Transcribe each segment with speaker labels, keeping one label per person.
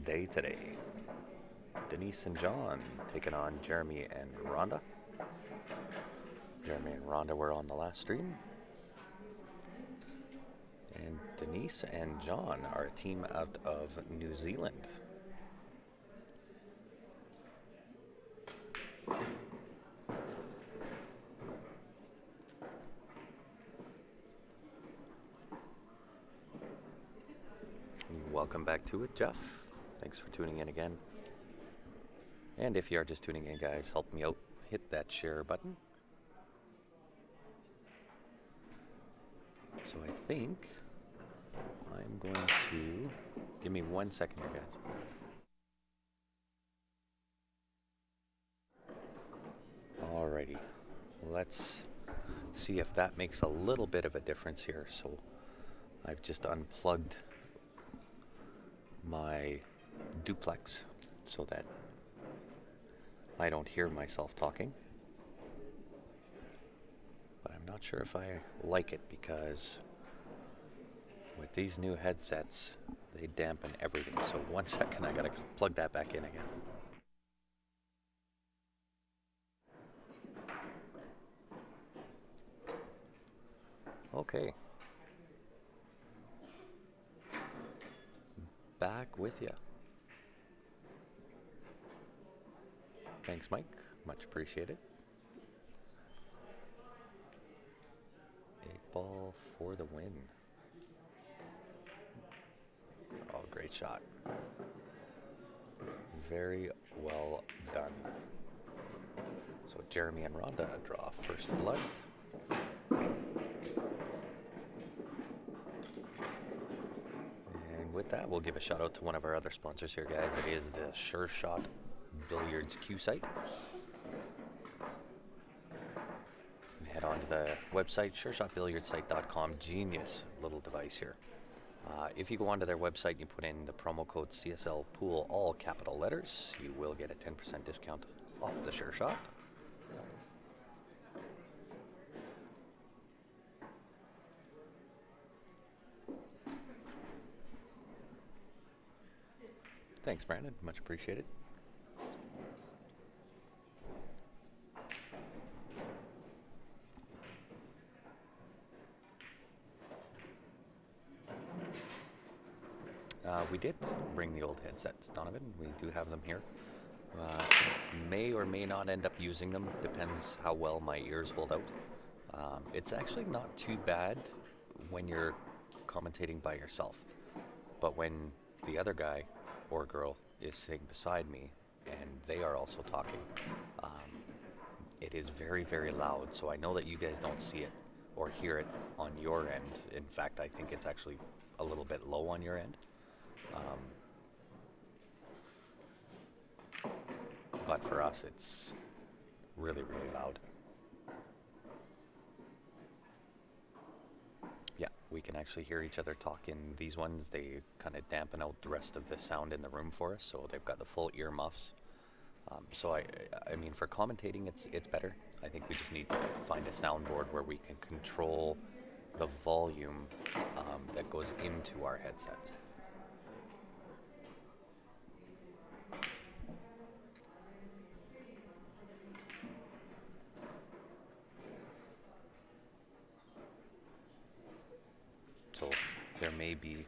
Speaker 1: day today. Denise and John taking on Jeremy and Rhonda. Jeremy and Rhonda were on the last stream. And Denise and John are a team out of New Zealand. Welcome back to it, Jeff. Thanks for tuning in again. And if you are just tuning in, guys, help me out. Hit that share button. So I think I'm going to... Give me 1 second here, guys. Alrighty. Let's see if that makes a little bit of a difference here. So I've just unplugged my duplex so that I don't hear myself talking. But I'm not sure if I like it because with these new headsets, they dampen everything. So 1 second, I gotta plug that back in again. Okay. Back with ya. Thanks, Mike. Much appreciated. 8-ball for the win. Oh, great shot. Very well done. So Jeremy and Rhonda draw first blood. And with that, we'll give a shout out to one of our other sponsors here, guys. It is the Sure Shot Billiards Q site. Head on to the website, sureshotbilliardsite.com. Genius little device here. If you go onto their website and you put in the promo code CSL Pool, all capital letters, you will get a 10% discount off the Sure Shot. Thanks, Brandon. Much appreciated. We did bring the old headsets, Donovan. We do have them here. May or may not end up using them. Depends how well my ears hold out. It's actually not too bad when you're commentating by yourself. But when the other guy or girl is sitting beside me and they are also talking, it is very, very loud. So I know that you guys don't see it or hear it on your end. In fact, I think it's actually a little bit low on your end. But for us, it's really, really loud. Yeah, we can actually hear each other talk in these ones. They kind of dampen out the rest of the sound in the room for us, so they've got the full ear muffs. So I mean, for commentating, it's better. I think we just need to find a soundboard where we can control the volume that goes into our headsets. So there may be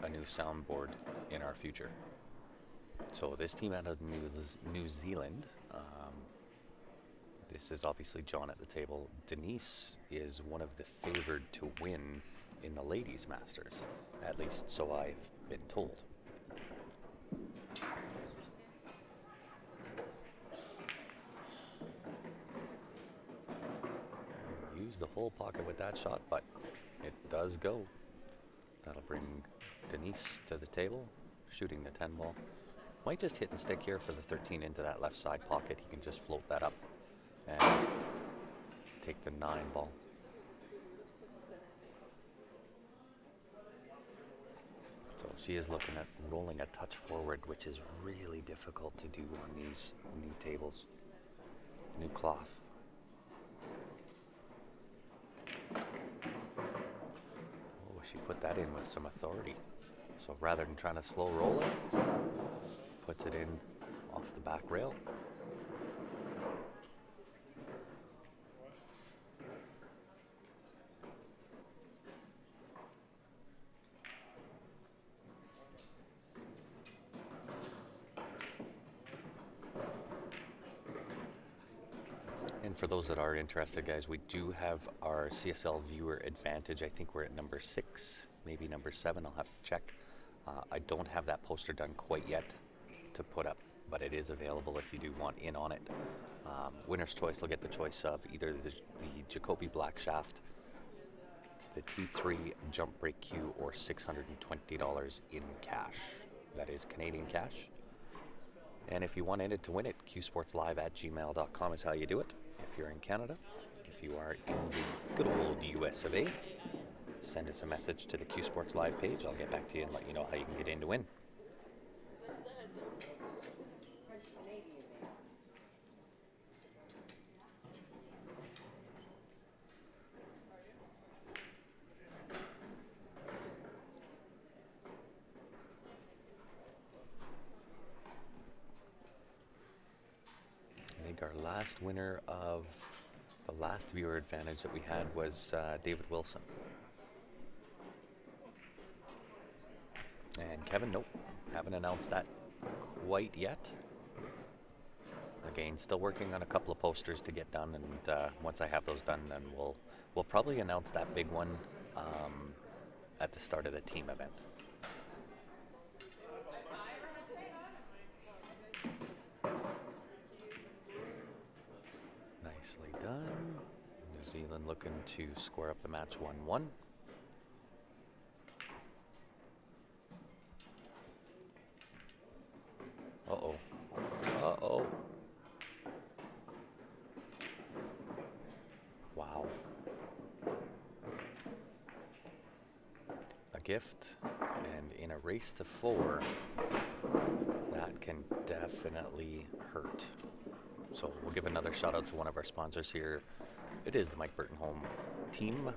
Speaker 1: a new soundboard in our future. So this team out of New Zealand, this is obviously John at the table. Denise is one of the favored to win in the Ladies Masters. At least so I've been told. Use the whole pocket with that shot, but it does go. That'll bring Denise to the table, shooting the 10 ball. Might just hit and stick here for the 13 into that left side pocket. He can just float that up and take the 9 ball. So she is looking at rolling a touch forward, which is really difficult to do on these new tables. New cloth. She put that in with some authority. So rather than trying to slow roll it, puts it in off the back rail. And for those that are interested, guys, we do have our CSL viewer advantage. I think we're at number 6, maybe number 7. I'll have to check. I don't have that poster done quite yet to put up, but it is available if you do want in on it. Winner's choice will get the choice of either the Jacoby Black Shaft, the T3 Jump Brake Q, or $620 in cash. That is Canadian cash. And if you want in it to win it, qsportslive@gmail.com is how you do it. If you're in Canada, if you are in the good old US of A, send us a message to the Q Sports Live page. I'll get back to you and let you know how you can get in to win. I think our last winner of the last viewer advantage that we had was David Wilson. And Kevin, nope, haven't announced that quite yet. Again, still working on a couple of posters to get done, and once I have those done, then we'll probably announce that big one at the start of the team event. Nicely done. New Zealand looking to score up the match 1-1. Uh-oh. Uh-oh. Wow. A gift, and in a race to 4, that can definitely hurt. So we'll give another shout out to one of our sponsors here. It is the Mike Burton Home team.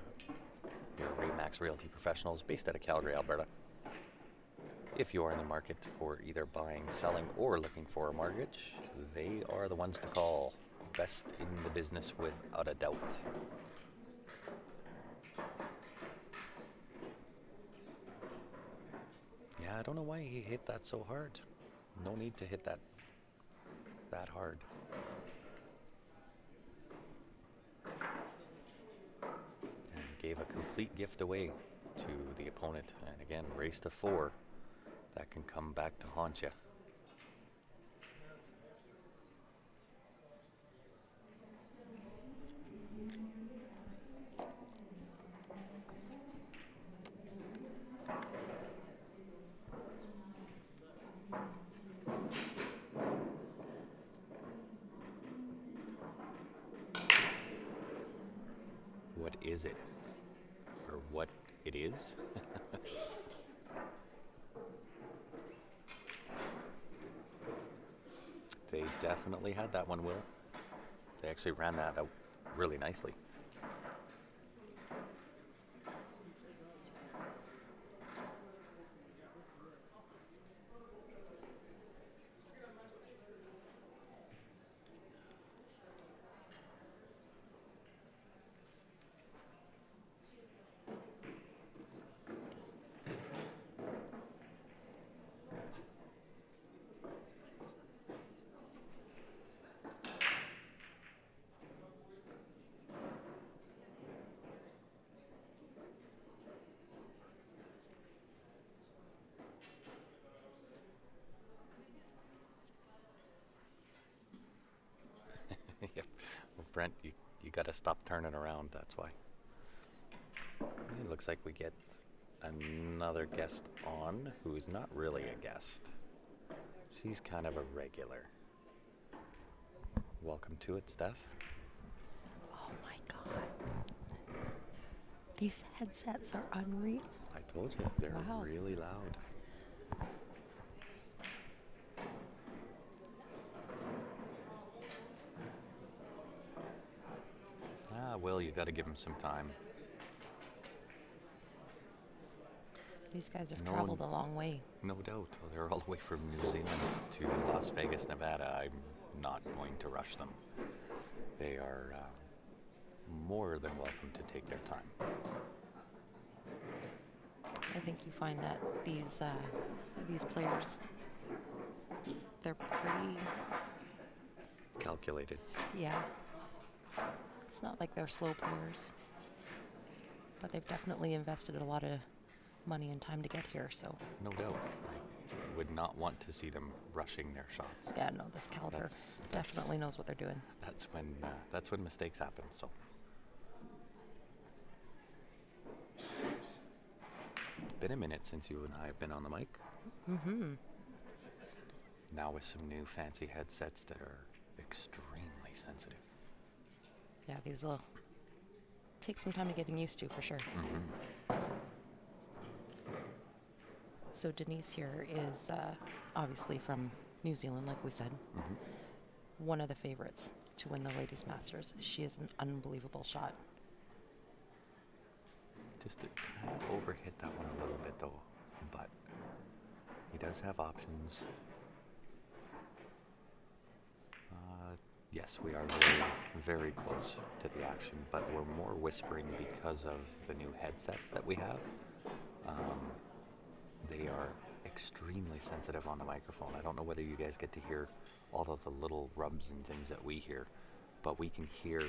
Speaker 1: Your Remax Realty Professionals based out of Calgary, Alberta. If you are in the market for either buying, selling, or looking for a mortgage, they are the ones to call. Best in the business without a doubt. Yeah, I don't know why he hit that so hard. No need to hit that hard. And gave a complete gift away to the opponent. And again, race to 4. That can come back to haunt you. What is it? Or what it is? They definitely had that one, Will. They actually ran that out really nicely. Yep. Well, Brent, you got to stop turning around, that's why. It looks like we get another guest on who is not really a guest. She's kind of a regular. Welcome to it, Steph.
Speaker 2: Oh my God. These headsets are unreal.
Speaker 1: I told you, they're
Speaker 2: Wow.
Speaker 1: really loud. Will, you got to give him some time.
Speaker 2: These guys have
Speaker 1: No,
Speaker 2: traveled a long way.
Speaker 1: no doubt. They're all the way from New Zealand to Las Vegas, Nevada. I'm not going to rush them. They are more than welcome to take their time.
Speaker 2: I think you find that these players, they're pretty,
Speaker 1: Calculated.
Speaker 2: yeah. It's not like they're slow players, but they've definitely invested a lot of money and time to get here. So
Speaker 1: No doubt. I would not want to see them rushing their shots.
Speaker 2: yeah, no, this caliber
Speaker 1: That's-
Speaker 2: definitely knows what they're doing.
Speaker 1: That's when mistakes happen. So. Been a minute since you and I have been on the mic.
Speaker 2: Mm-hmm.
Speaker 1: Now with some new fancy headsets that are extremely sensitive.
Speaker 2: Yeah, these will take some time to getting used to for sure. So Denise here is obviously from New Zealand, like we said. One of the favorites to win the Ladies Masters. She is an unbelievable shot.
Speaker 1: Just to kind of overhit that one a little bit though, but he does have options. Yes, we are very, very close to the action, but we're more whispering because of the new headsets that we have. They are extremely sensitive on the microphone. I don't know whether you guys get to hear all of the little rubs and things that we hear, but we can hear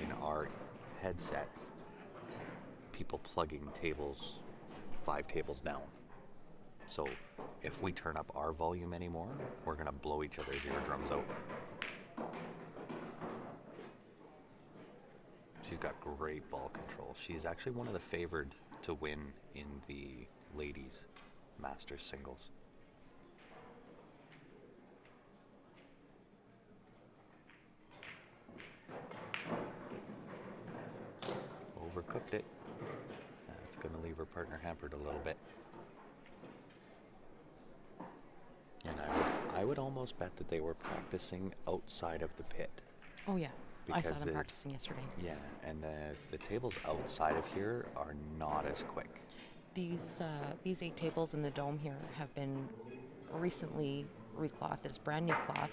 Speaker 1: in our headsets people plugging tables 5 tables down. So if we turn up our volume anymore, we're going to blow each other's eardrums out. She's got great ball control. She's actually one of the favored to win in the ladies' Masters singles. Overcooked it. That's going to leave her partner hampered a little bit. And I would almost bet that they were practicing outside of the pit.
Speaker 2: Oh yeah, I saw
Speaker 1: Because
Speaker 2: them
Speaker 1: the-
Speaker 2: practicing yesterday.
Speaker 1: Yeah, and the tables outside of here are not as quick.
Speaker 2: These 8 tables in the dome here have been recently reclothed. It's brand new cloth.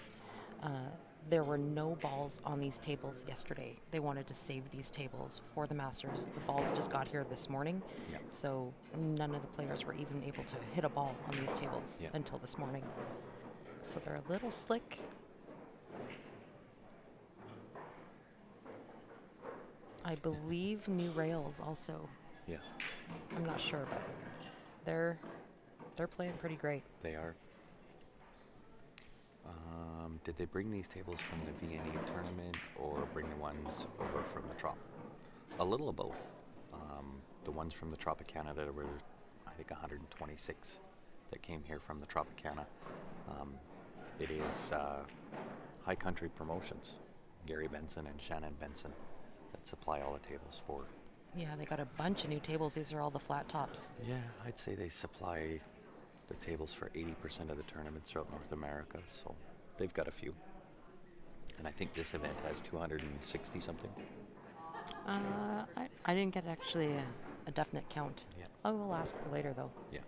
Speaker 2: There were no balls on these tables yesterday. They wanted to save these tables for the Masters. The balls just got here this morning,
Speaker 1: Yep.
Speaker 2: so none of the players were even able to hit a ball on these tables
Speaker 1: Yep.
Speaker 2: until this morning. So they're a little slick. I believe new rails also.
Speaker 1: Yeah,
Speaker 2: I'm not sure, but they're playing pretty great.
Speaker 1: they are. Did they bring these tables from the VNEA tournament or bring the ones over from the Trop? A little of both. The ones from the Tropicana, that were, I think, 126 that came here from the Tropicana. It is High Country Promotions, Gary Benson and Shannon Benson, that supply all the tables for.
Speaker 2: Yeah, they got a bunch of new tables. These are all the flat tops.
Speaker 1: Yeah, I'd say they supply the tables for 80% of the tournaments throughout North America, so they've got a few. And I think this event has 260 something.
Speaker 2: I didn't get actually a definite count.
Speaker 1: Yeah.
Speaker 2: I will ask for later, though.
Speaker 1: Yeah.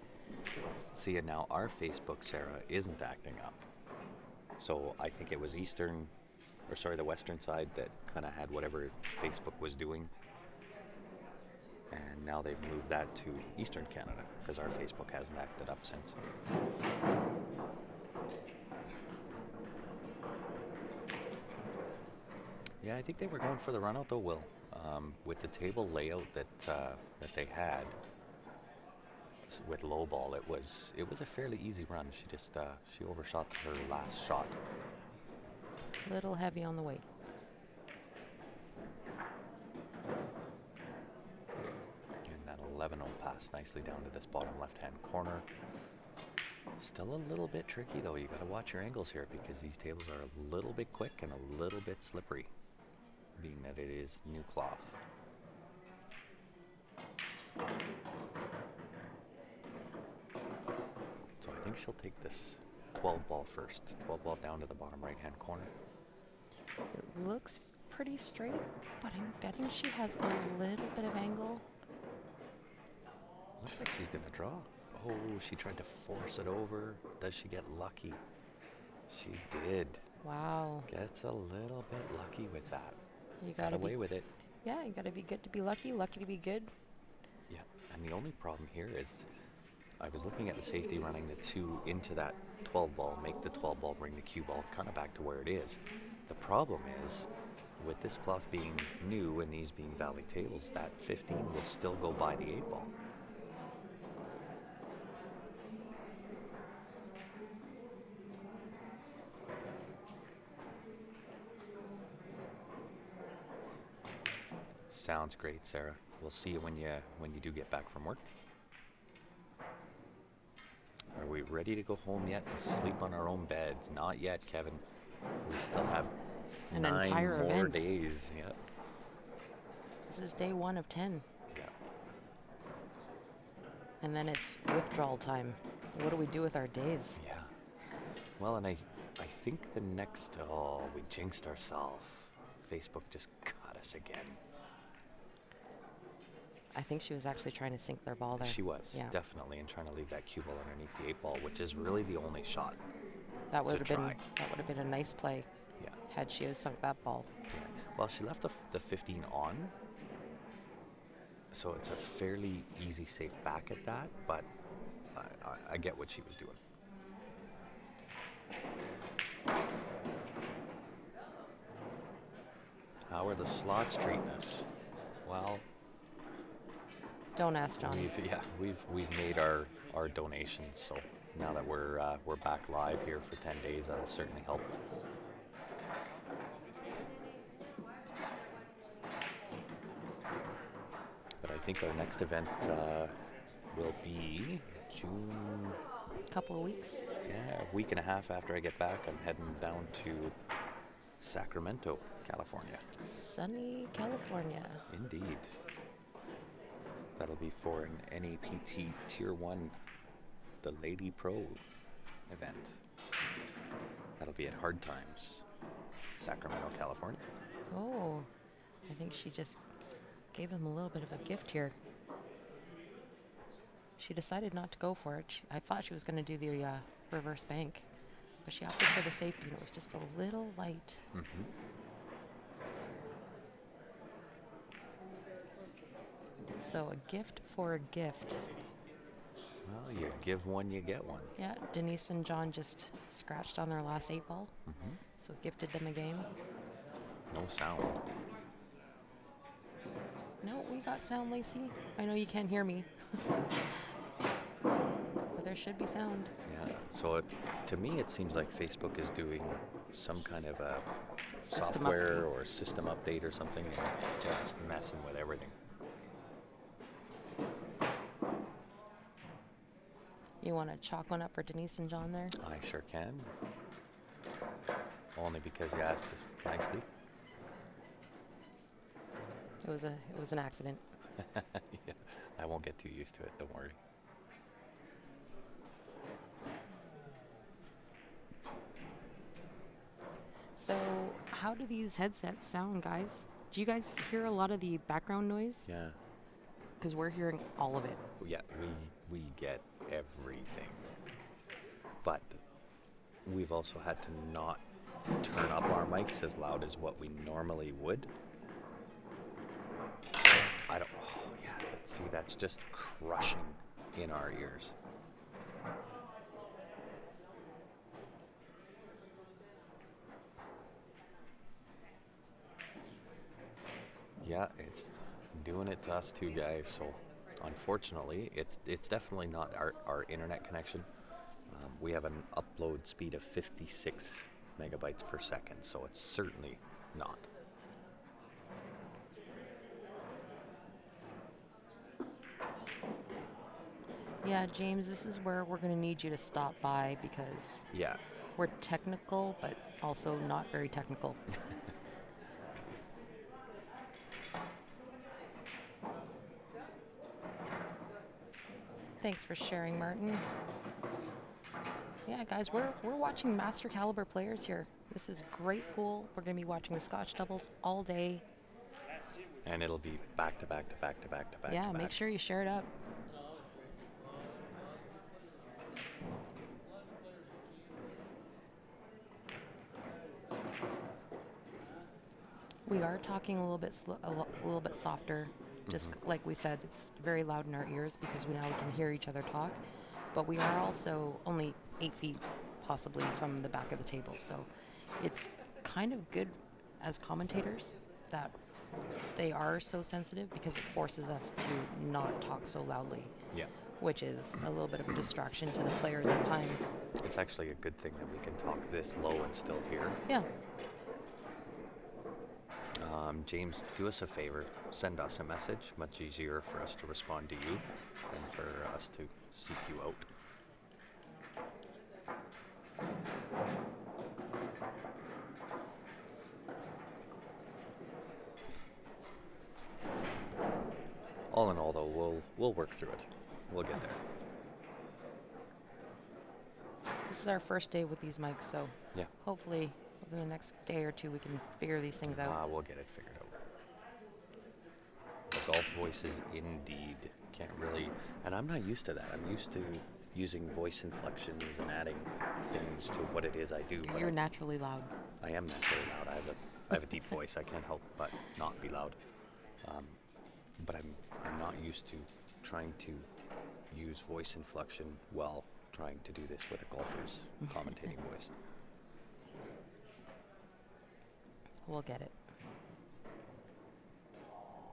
Speaker 1: See, and now our Facebook, Sarah, isn't acting up. So I think it was the western side that kind of had whatever Facebook was doing. And now they've moved that to Eastern Canada because our Facebook hasn't acted up since. Yeah, I think they were going for the run out though, Will. With the table layout that they had with low ball, it was a fairly easy run. She just she overshot her last shot.
Speaker 2: Little heavy on the weight.
Speaker 1: And that 11-0 pass nicely down to this bottom left-hand corner. Still a little bit tricky though. You got to watch your angles here because these tables are a little bit quick and a little bit slippery, being that it is new cloth. So I think she'll take this 12 ball first. 12 ball down to the bottom right-hand corner.
Speaker 2: It looks pretty straight, but I'm betting she has a little bit of angle.
Speaker 1: Looks like she's going to draw. Oh, she tried to force it over. Does she get lucky? She did.
Speaker 2: Wow.
Speaker 1: Gets a little bit lucky with that.
Speaker 2: You
Speaker 1: Got
Speaker 2: gotta be,
Speaker 1: away with it.
Speaker 2: yeah, you gotta be good to be lucky, lucky to be good.
Speaker 1: Yeah, and the only problem here is I was looking at the safety running the 2 into that 12 ball, make the 12 ball, bring the cue ball kind of back to where it is. The problem is, with this cloth being new and these being valley tables, that 15 will still go by the 8 ball. Sounds great, Sarah. We'll see you when you do get back from work. Are we ready to go home yet and sleep on our own beds? Not yet, Kevin. We still have
Speaker 2: An
Speaker 1: 9
Speaker 2: entire
Speaker 1: more
Speaker 2: event.
Speaker 1: days. Yeah.
Speaker 2: This is day 1 of 10.
Speaker 1: Yeah.
Speaker 2: And then it's withdrawal time. What do we do with our days?
Speaker 1: Yeah. Well, and I think the next, oh, we jinxed ourselves. Facebook just got us again.
Speaker 2: I think she was actually trying to sink their ball there.
Speaker 1: She was,
Speaker 2: Yeah.
Speaker 1: definitely, and trying to leave that cue ball underneath the 8 ball, which is really the only shot.
Speaker 2: That would
Speaker 1: to
Speaker 2: have been
Speaker 1: try.
Speaker 2: that would have been a nice play
Speaker 1: Yeah.
Speaker 2: had she have sunk that ball.
Speaker 1: Yeah. Well, she left the 15 on, so it's a fairly easy safe back at that, but I get what she was doing. How are the slots treating us? Well,
Speaker 2: Don't ask Johnny.
Speaker 1: we've made our donations, so now that we're back live here for 10 days, that'll certainly help. But I think our next event will be June.
Speaker 2: Couple of weeks.
Speaker 1: Yeah, a week and a half after I get back, I'm heading down to Sacramento, California.
Speaker 2: Sunny California.
Speaker 1: Indeed. That'll be for an NAPT Tier 1, the Lady Pro event. That'll be at Hard Times, Sacramento, California.
Speaker 2: Oh, I think she just gave him a little bit of a gift here. She decided not to go for it. I thought she was going to do the reverse bank, but she opted for the safety, and it was just a little light.
Speaker 1: Mm-hmm.
Speaker 2: So a gift for a gift.
Speaker 1: Well, you give one, you get one.
Speaker 2: Yeah, Denise and John just scratched on their last 8 ball,
Speaker 1: Mm-hmm.
Speaker 2: so gifted them a game.
Speaker 1: No sound.
Speaker 2: No, we got sound, Lacey. I know you can't hear me, but there should be sound.
Speaker 1: Yeah. So to me, it seems like Facebook is doing some kind of a
Speaker 2: System
Speaker 1: software
Speaker 2: update.
Speaker 1: or system update or something, and it's just messing with everything.
Speaker 2: You want to chalk one up for Denise and John there?
Speaker 1: I sure can. Only because you asked nicely.
Speaker 2: It was an accident.
Speaker 1: Yeah, I won't get too used to it, don't worry.
Speaker 2: So, how do these headsets sound, guys? Do you guys hear a lot of the background noise?
Speaker 1: Yeah.
Speaker 2: Because we're hearing all of it.
Speaker 1: Yeah, we get everything. But we've also had to not turn up our mics as loud as what we normally would. I don't, oh yeah, let's see, that's just crushing in our ears. Yeah, it's doing it to us too, guys. So unfortunately, it's definitely not our internet connection. We have an upload speed of 56 megabytes per second, so it's certainly not.
Speaker 2: Yeah, James, this is where we're going to need you to stop by because
Speaker 1: Yeah,
Speaker 2: we're technical, but also not very technical. Thanks for sharing, Martin. Yeah, guys, we're watching master caliber players here. This is great pool. We're going to be watching the Scotch doubles all day.
Speaker 1: and it'll be back to back to back to back to back.
Speaker 2: Yeah,
Speaker 1: to back.
Speaker 2: make sure you share it up. We are talking a little bit a little bit softer. Just like we said, it's very loud in our ears because now we can hear each other talk. But we are also only 8 feet possibly from the back of the table, so it's kind of good as commentators that they are so sensitive because it forces us to not talk so loudly,
Speaker 1: Yeah.
Speaker 2: which is a little bit of a distraction to the players at times.
Speaker 1: It's actually a good thing that we can talk this low and still hear.
Speaker 2: Yeah.
Speaker 1: James, do us a favor. Send us a message. Much easier for us to respond to you than for us to seek you out. All in all, though, we'll work through it. We'll get there.
Speaker 2: This is our first day with these mics, so
Speaker 1: Yeah.
Speaker 2: hopefully within the next day or two we can figure these things out.
Speaker 1: We'll get it figured out. The golf voices indeed can't really, and I'm not used to that. I'm used to using voice inflections and adding things to what it is I do. But
Speaker 2: You're naturally loud.
Speaker 1: I am naturally loud. I have a deep voice. I can't help but not be loud. But I'm not used to trying to use voice inflection while trying to do this with a golfer's commentating voice.
Speaker 2: We'll get it.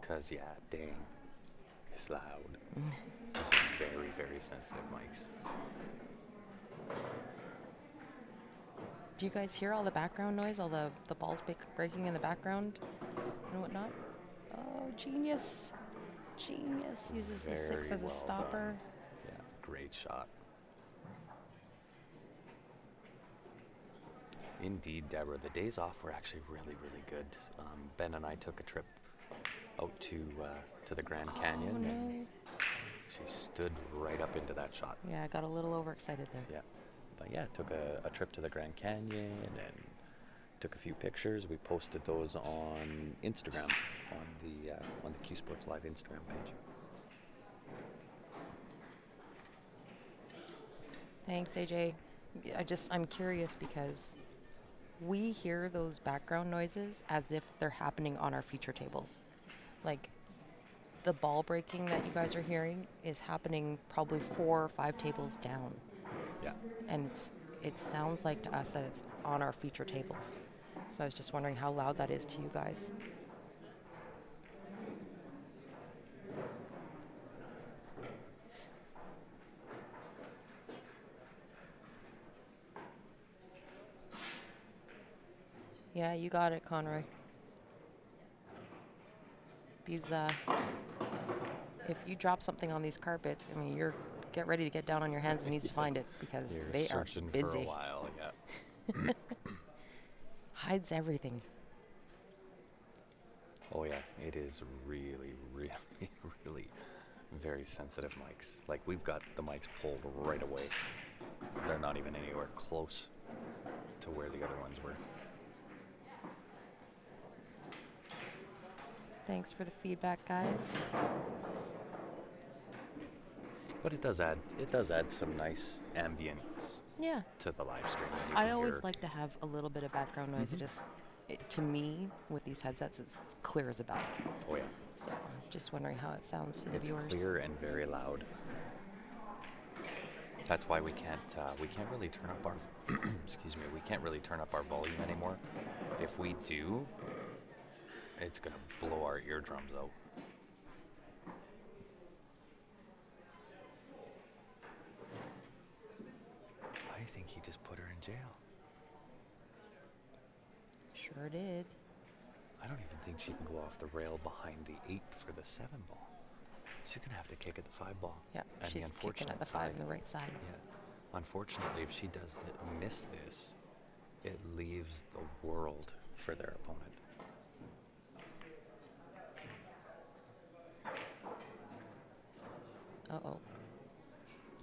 Speaker 1: 'Cause yeah, dang, it's loud. It's very, very sensitive mics.
Speaker 2: Do you guys hear all the background noise, all the balls breaking in the background and whatnot? Oh, genius. Genius. Uses the 6
Speaker 1: Very
Speaker 2: as a
Speaker 1: well
Speaker 2: stopper.
Speaker 1: done. Yeah, great shot. Indeed, Deborah. The days off were actually really, really good. Ben and I took a trip out to the Grand Canyon,
Speaker 2: Oh, no.
Speaker 1: and she stood right up into that shot.
Speaker 2: Yeah, I got a little overexcited there.
Speaker 1: Yeah, but yeah, took a trip to the Grand Canyon and took a few pictures. We posted those on Instagram on the Q Sports Live Instagram page.
Speaker 2: Thanks, AJ. I'm curious because we hear those background noises as if they're happening on our feature tables. Like, the ball breaking that you guys are hearing is happening probably 4 or 5 tables down.
Speaker 1: Yeah.
Speaker 2: And it sounds like to us that it's on our feature tables. So I was just wondering how loud that is to you guys. Yeah, you got it, Conroy. These, if you drop something on these carpets, I mean, get ready to get down on your hands and knees to find it because
Speaker 1: You're
Speaker 2: they are
Speaker 1: searching
Speaker 2: busy.
Speaker 1: for a while, yeah.
Speaker 2: Hides everything.
Speaker 1: Oh yeah, it is really, really, really very sensitive mics. Like, we've got the mics pulled right away. They're not even anywhere close to where the other ones were.
Speaker 2: Thanks for the feedback, guys.
Speaker 1: But it does add some nice ambience
Speaker 2: Yeah.
Speaker 1: to the live stream. You
Speaker 2: I
Speaker 1: can
Speaker 2: always
Speaker 1: hear-
Speaker 2: like to have a little bit of background noise. To me, with these headsets, it's clear as a bell.
Speaker 1: Oh yeah,
Speaker 2: So, just wondering how it sounds to the
Speaker 1: it's
Speaker 2: viewers.
Speaker 1: clear and very loud. That's why we can't really turn up our excuse me, we can't really turn up our volume anymore. If we do, it's gonna blow our eardrums out. I think he just put her in jail.
Speaker 2: Sure did.
Speaker 1: I don't even think she can go off the rail behind the 8 for the 7 ball. She's gonna have to kick at the 5 ball.
Speaker 2: Yeah,
Speaker 1: And
Speaker 2: she's kicking at the 5 on the right side.
Speaker 1: Yeah. Unfortunately, if she does miss this, it leaves the world for their opponent.
Speaker 2: Uh-oh.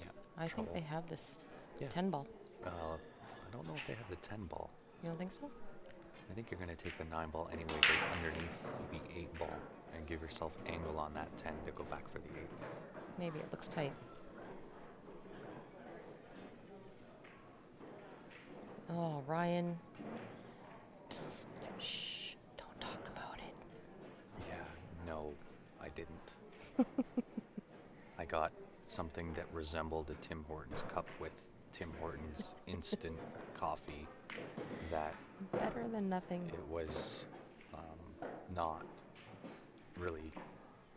Speaker 1: Yeah.
Speaker 2: I
Speaker 1: trouble.
Speaker 2: think they have this
Speaker 1: Yeah.
Speaker 2: 10 ball.
Speaker 1: I don't know if they have the 10 ball.
Speaker 2: You don't think so?
Speaker 1: I think you're going to take the 9 ball anyway, go underneath the 8 ball, and give yourself angle on that 10 to go back for the 8.
Speaker 2: Maybe it looks tight. Oh, Ryan. Just, shh. Don't talk about
Speaker 1: No, I didn't. I got something that resembled a Tim Hortons cup with Tim Hortons instant coffee that
Speaker 2: Better than nothing.
Speaker 1: it was not really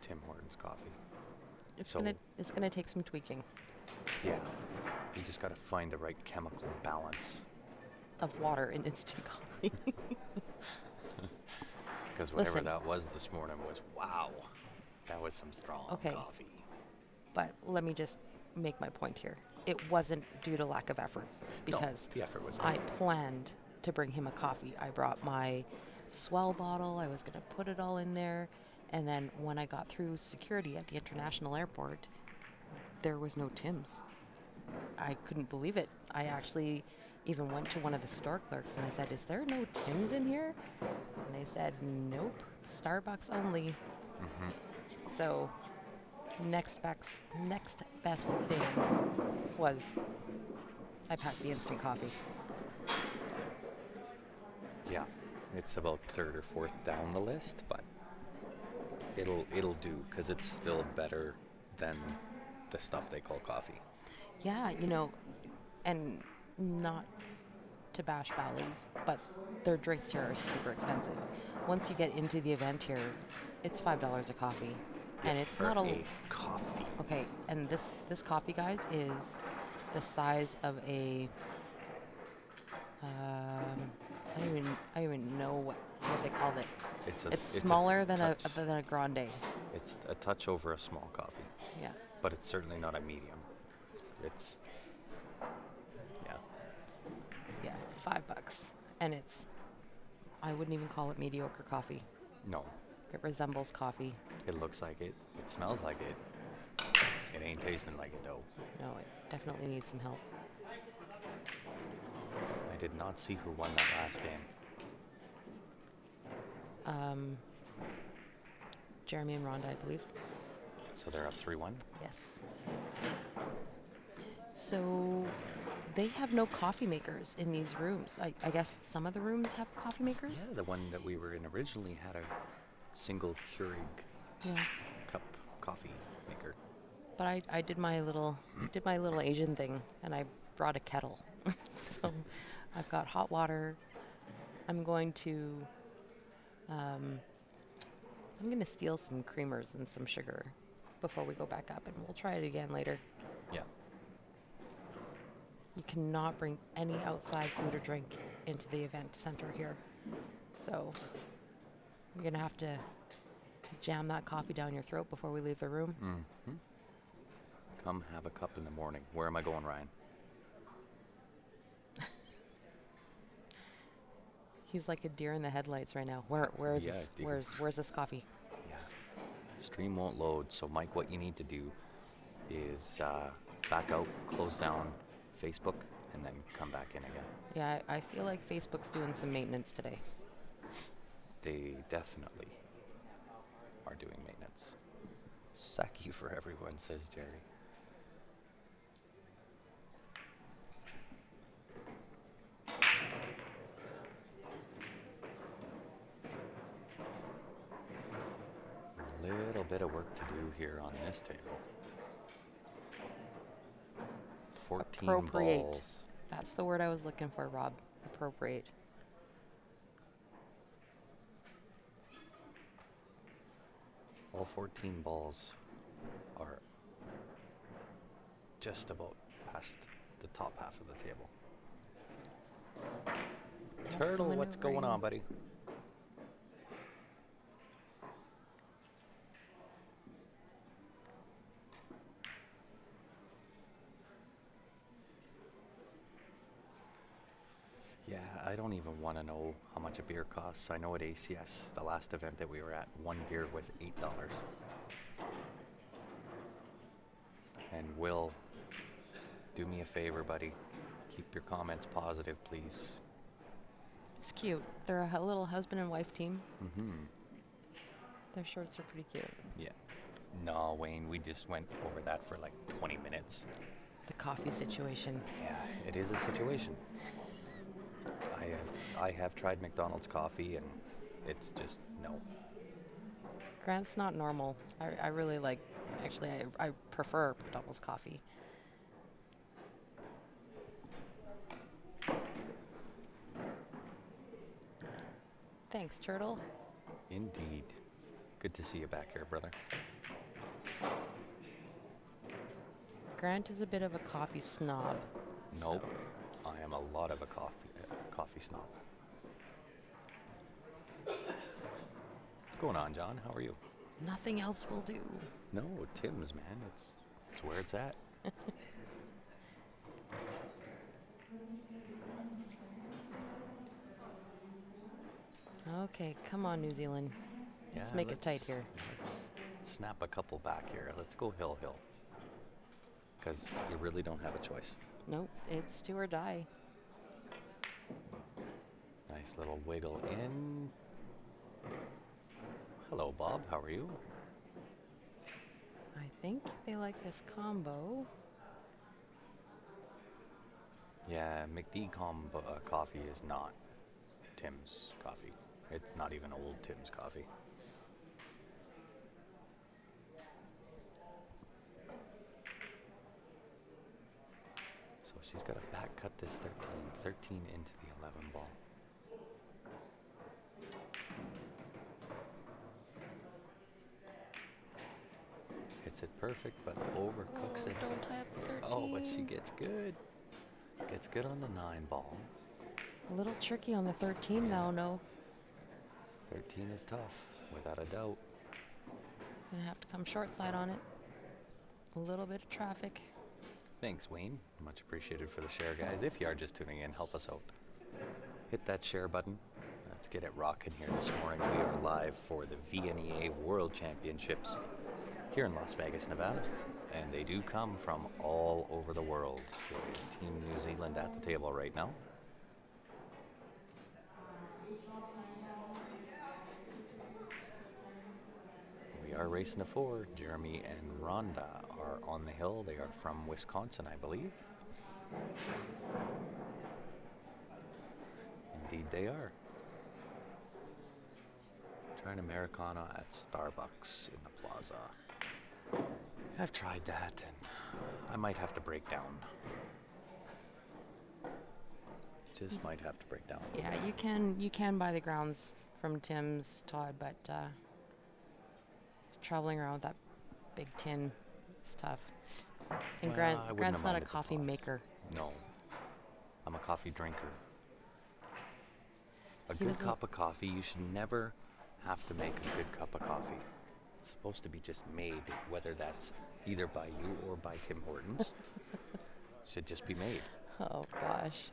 Speaker 1: Tim Hortons coffee. So,
Speaker 2: It's gonna take some tweaking
Speaker 1: yeah, you just got to find the right chemical balance.
Speaker 2: of water in instant coffee.
Speaker 1: Because whatever
Speaker 2: Listen.
Speaker 1: that was this morning was, wow, that was some strong
Speaker 2: Okay.
Speaker 1: coffee.
Speaker 2: But let me just make my point here. It wasn't due to lack of effort because
Speaker 1: No, the effort was
Speaker 2: I planned to bring him a coffee. I brought my swell bottle. I was going to put it all in there. And then when I got through security at the international airport, there was no Tim's. I couldn't believe it. I actually even went to one of the store clerks and I said, "Is there no Tim's in here?" And they said, "Nope, Starbucks only." So next best thing was I packed the instant coffee.
Speaker 1: Yeah, it's about third or fourth down the list, but it'll do because it's still better than the stuff they call coffee.
Speaker 2: Yeah, and not to bash Ballys, but their drinks here are super expensive. Once you get into the event here, it's $5 a coffee, and it's
Speaker 1: For
Speaker 2: not
Speaker 1: a coffee.
Speaker 2: okay. And this coffee, guys, is the size of a I don't even know what they called it.
Speaker 1: It's
Speaker 2: smaller than a grande.
Speaker 1: It's a touch over a small coffee,
Speaker 2: Yeah.
Speaker 1: but it's certainly not a medium. It's yeah.
Speaker 2: Yeah, $5, and I wouldn't even call it mediocre coffee.
Speaker 1: No,
Speaker 2: It resembles coffee.
Speaker 1: it looks like it. It smells like it. It ain't tasting like it though.
Speaker 2: No, it definitely needs some help.
Speaker 1: I did not see who won that last game.
Speaker 2: Jeremy and Rhonda, I believe.
Speaker 1: So they're up 3-1.
Speaker 2: Yes. So they have no coffee makers in these rooms. I guess some of the rooms have coffee makers.
Speaker 1: Yeah, the one that we were in originally had a single Keurig
Speaker 2: Yeah.
Speaker 1: cup coffee maker.
Speaker 2: But I did my little Asian thing, and I brought a kettle. So I've got hot water. I'm going to steal some creamers and some sugar before we go back up, and we'll try it again later.
Speaker 1: Yeah.
Speaker 2: You cannot bring any outside food or drink into the event center here. So you're going to have to jam that coffee down your throat before we leave the room.
Speaker 1: Come have a cup in the morning. Where am I going, Ryan?
Speaker 2: He's like a deer in the headlights right now. Where is
Speaker 1: Yeah,
Speaker 2: this?
Speaker 1: deer.
Speaker 2: Where's this coffee?
Speaker 1: Yeah. Stream won't load. So, Mike, what you need to do is back out, close down Facebook, and then come back in again.
Speaker 2: Yeah, I feel like Facebook's doing some maintenance today.
Speaker 1: They definitely are doing maintenance. Sack you for everyone, says Jerry. Little bit of work to do here on this table. 14
Speaker 2: Appropriate.
Speaker 1: balls.
Speaker 2: That's the word I was looking for, Rob. Appropriate.
Speaker 1: All 14 balls are just about past the top half of the table. Turtle,
Speaker 2: someone
Speaker 1: what's going
Speaker 2: ring.
Speaker 1: on, buddy? Yeah, I don't even want to know how much a beer costs. I know at ACS, the last event that we were at, one beer was $8. And Will, do me a favor, buddy. Keep your comments positive, please.
Speaker 2: It's cute. They're a little husband and wife team.
Speaker 1: Mm-hmm.
Speaker 2: Their shirts are pretty cute.
Speaker 1: Yeah. No, Wayne, we just went over that for like 20 minutes.
Speaker 2: The coffee situation.
Speaker 1: Yeah, it is a situation. I have tried McDonald's coffee and it's just no.
Speaker 2: Grant's not normal. I really like, actually, I prefer doubles coffee. Thanks, Turtle.
Speaker 1: Indeed. Good to see you back here, brother.
Speaker 2: Grant is a bit of a coffee snob.
Speaker 1: Nope. I am a lot of a coffee snob. What's going on, John? How are you?
Speaker 2: Nothing else will do.
Speaker 1: No, Tim's, man. It's where it's at.
Speaker 2: Okay, come on, New Zealand. Let's make it tight here.
Speaker 1: Let's snap a couple back here. Let's go hill. Because you really don't have a choice.
Speaker 2: Nope, it's do or die.
Speaker 1: Nice little wiggle in. Hello, Bob. How are you?
Speaker 2: I think they like this combo.
Speaker 1: Yeah, McD coffee is not Tim's coffee. It's not even old Tim's coffee. So she's got to back cut this 13 into the 11 ball. Hits it perfect, but overcooks it.
Speaker 2: Don't tie up the 13.
Speaker 1: Oh, but she gets good. Gets good on the 9 ball.
Speaker 2: A little tricky on the 13 though, no.
Speaker 1: 13 is tough, without a doubt.
Speaker 2: Gonna have to come short side on it. A little bit of traffic.
Speaker 1: Thanks, Wayne. Much appreciated for the share, guys. If you are just tuning in, help us out. Hit that share button. Let's get it rocking here this morning. We are live for the VNEA World Championships here in Las Vegas, Nevada. And they do come from all over the world. So it's Team New Zealand at the table right now. We are racing to 4. Jeremy and Rhonda are on the hill. They are from Wisconsin, I believe. Indeed they are. Trying Americano at Starbucks in the plaza. I've tried that and I might have to break down. Just might have to break down.
Speaker 2: Yeah, you can buy the grounds from Tim's, Todd, but traveling around with that big tin is tough. And
Speaker 1: Well, I wouldn't
Speaker 2: Grant's
Speaker 1: have
Speaker 2: not a
Speaker 1: minded the
Speaker 2: coffee
Speaker 1: cost.
Speaker 2: maker.
Speaker 1: No. I'm a coffee drinker. A
Speaker 2: He
Speaker 1: good
Speaker 2: doesn't-
Speaker 1: cup of coffee, you should never have to make a good cup of coffee. It's supposed to be just made, whether that's either by you or by Tim Hortons. Should just be made.
Speaker 2: Oh gosh.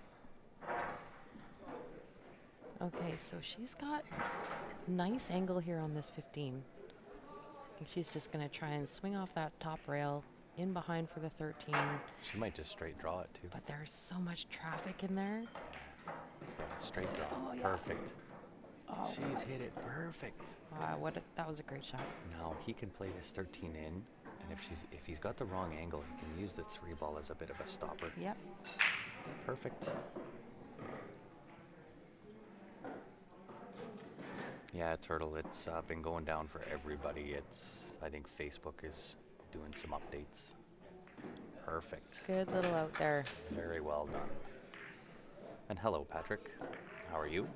Speaker 2: Okay, so she's got nice angle here on this 15. I think she's just gonna try and swing off that top rail in behind for the 13.
Speaker 1: She might just straight draw it too.
Speaker 2: But there's so much traffic in there.
Speaker 1: Yeah, straight draw.
Speaker 2: Oh, yeah.
Speaker 1: Perfect.
Speaker 2: Oh,
Speaker 1: She's hit it perfect.
Speaker 2: wow, that was a great shot.
Speaker 1: Now he can play this 13 in, and if he's got the wrong angle, he can use the 3 ball as a bit of a stopper.
Speaker 2: Yep.
Speaker 1: Perfect. Yeah, Turtle, it's been going down for everybody. I think Facebook is doing some updates. Perfect.
Speaker 2: Good little out there.
Speaker 1: Very well done. And hello, Patrick. How are you?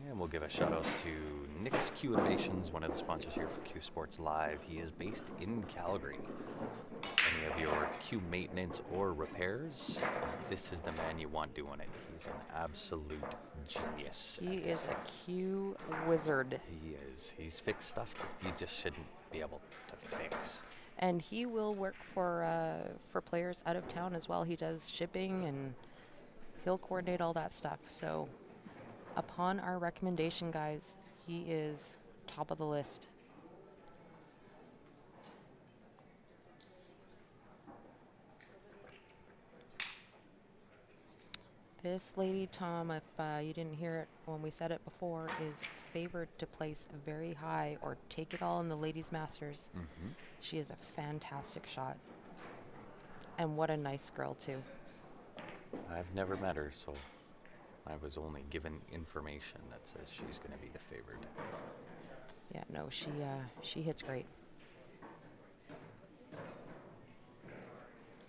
Speaker 1: And we'll give a shout out to Nick's Q Innovations, one of the sponsors here for Q Sports Live. He is based in Calgary. Any of your Q maintenance or repairs, this is the man you want doing it. He's an absolute genius.
Speaker 2: He
Speaker 1: at
Speaker 2: is
Speaker 1: this
Speaker 2: a
Speaker 1: stuff.
Speaker 2: Q wizard.
Speaker 1: He is. He's fixed stuff that you just shouldn't be able to fix.
Speaker 2: And he will work for players out of town as well. He does shipping and he'll coordinate all that stuff. So upon our recommendation, guys, he is top of the list. This lady, Tom, if you didn't hear it when we said it before, is favored to place very high or take it all in the Ladies Masters.
Speaker 1: Mm-hmm.
Speaker 2: She is a fantastic shot. And what a nice girl, too.
Speaker 1: I've never met her, so I was only given information that says she's going to be the favored.
Speaker 2: Yeah, no, she hits great.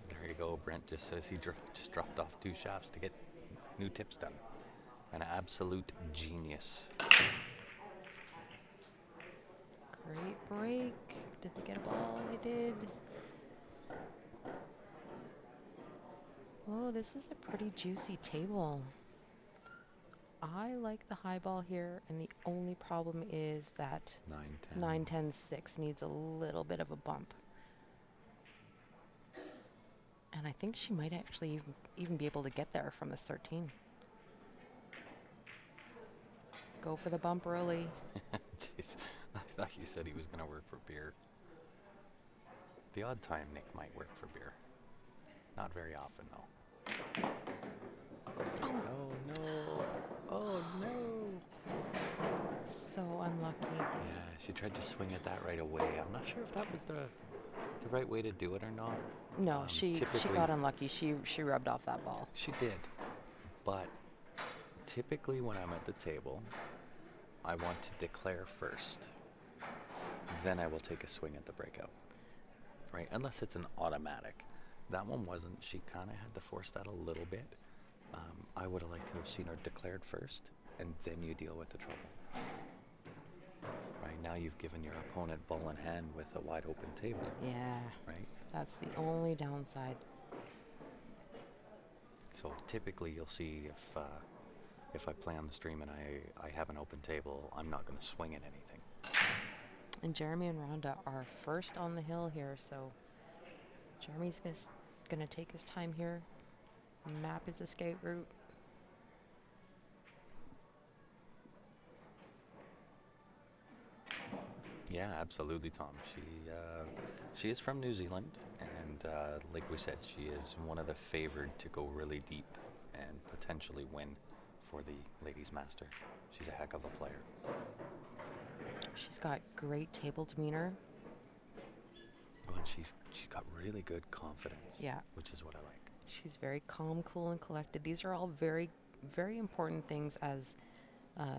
Speaker 1: There you go. Brent just says he just dropped off 2 shafts to get new tips done. An absolute genius.
Speaker 2: Great break. Did they get a ball? They did. Oh, this is a pretty juicy table. I like the high ball here, and the only problem is that
Speaker 1: 9-10.
Speaker 2: 9-10-6 needs a little bit of a bump. And I think she might actually even be able to get there from this 13. Go for the bump early.
Speaker 1: Jeez, I thought you said he was going to work for beer. The odd time Nick might work for beer. Not very often, though. Oh, no. Oh, no.
Speaker 2: So unlucky.
Speaker 1: Yeah, she tried to swing at that right away. I'm not sure if that was the right way to do it or not.
Speaker 2: No, she got unlucky. She rubbed off that ball.
Speaker 1: She did. But typically when I'm at the table, I want to declare first. Then I will take a swing at the breakout. Right? Unless it's an automatic. That one wasn't. She kind of had to force that a little bit. I would have liked to have seen her declared first, and then you deal with the trouble. Right now you've given your opponent ball in hand with a wide open table.
Speaker 2: Yeah.
Speaker 1: Right?
Speaker 2: That's the only downside.
Speaker 1: So typically you'll see if I play on the stream and I have an open table, I'm not going to swing at anything.
Speaker 2: And Jeremy and Rhonda are first on the hill here, so Jeremy's going to take his time here, map his escape route.
Speaker 1: Yeah, absolutely, Tom. She is from New Zealand, and like we said, she is one of the favored to go really deep and potentially win for the Ladies Masters. She's a heck of a player.
Speaker 2: She's got great table demeanor.
Speaker 1: Oh, and she's got really good confidence.
Speaker 2: Yeah.
Speaker 1: Which is what I like.
Speaker 2: She's very calm, cool, and collected. These are all very, very important things as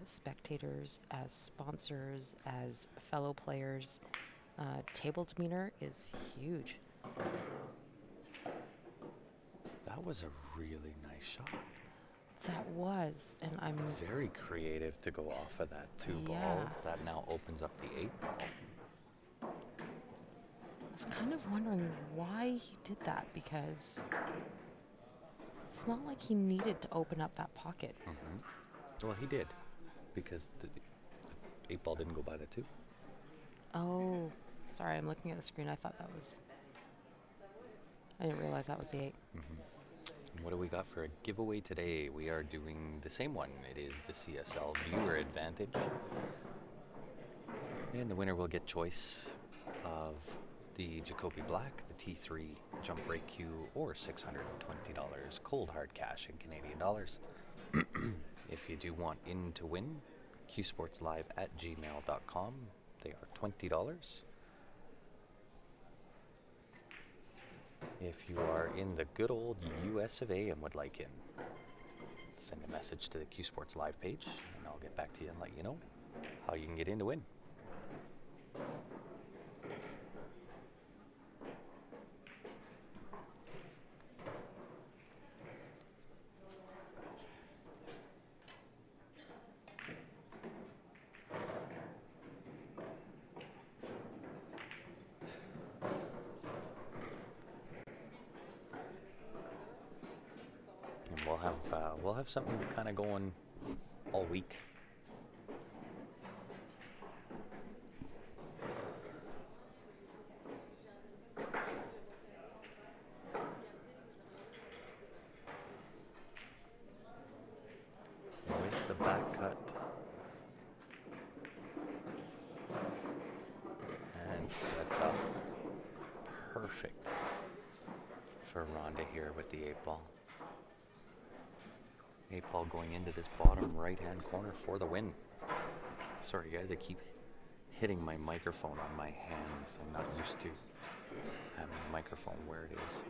Speaker 2: spectators, as sponsors, as fellow players. Table demeanor is huge.
Speaker 1: That was a really nice shot.
Speaker 2: That was, and I'm
Speaker 1: Very creative to go off of that 2 ball.
Speaker 2: Yeah.
Speaker 1: That now opens up the 8 ball.
Speaker 2: I was kind of wondering why he did that, because it's not like he needed to open up that pocket.
Speaker 1: Mm-hmm. Well, he did, because the 8 ball didn't go by the 2.
Speaker 2: Oh, sorry, I'm looking at the screen. I thought that was... I didn't realize that was the 8.
Speaker 1: Mm-hmm. What do we got for a giveaway today? We are doing the same one. It is the CSL Viewer Advantage. And the winner will get choice of the Jacoby Black, the T3 Jump Break Cue, or $620 cold hard cash in Canadian dollars. If you do want in to win, qsportslive@gmail.com. They are $20. If you are in the good old US of A and would like in, send a message to the Q Sports Live page, and I'll get back to you and let you know how you can get in to win. We'll have something kind of going all week. With the back cut. And sets up perfect for Rhonda here with the 8 ball. 8 ball going into this bottom right-hand corner for the win. Sorry guys, I keep hitting my microphone on my hands. I'm not used to having a microphone where it is.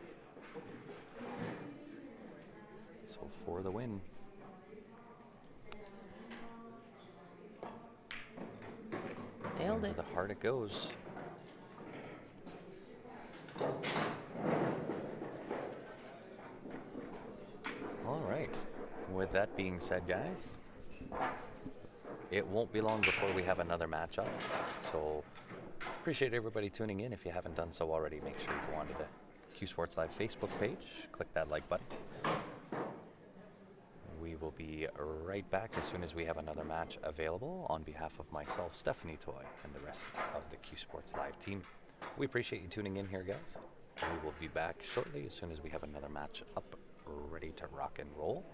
Speaker 1: So for the win,
Speaker 2: Nailed
Speaker 1: To
Speaker 2: it.
Speaker 1: the heart it goes. All right. With that being said, guys, it won't be long before we have another matchup. So appreciate everybody tuning in. If you haven't done so already, make sure you go onto the Q Sports Live Facebook page, click that like button. We will be right back as soon as we have another match available. On behalf of myself, Stephanie Toy, and the rest of the Q Sports Live team, we appreciate you tuning in here, guys. We will be back shortly as soon as we have another match up, ready to rock and roll.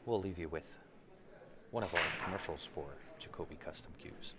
Speaker 1: We'll leave you with one of our commercials for Jacoby Custom Cues.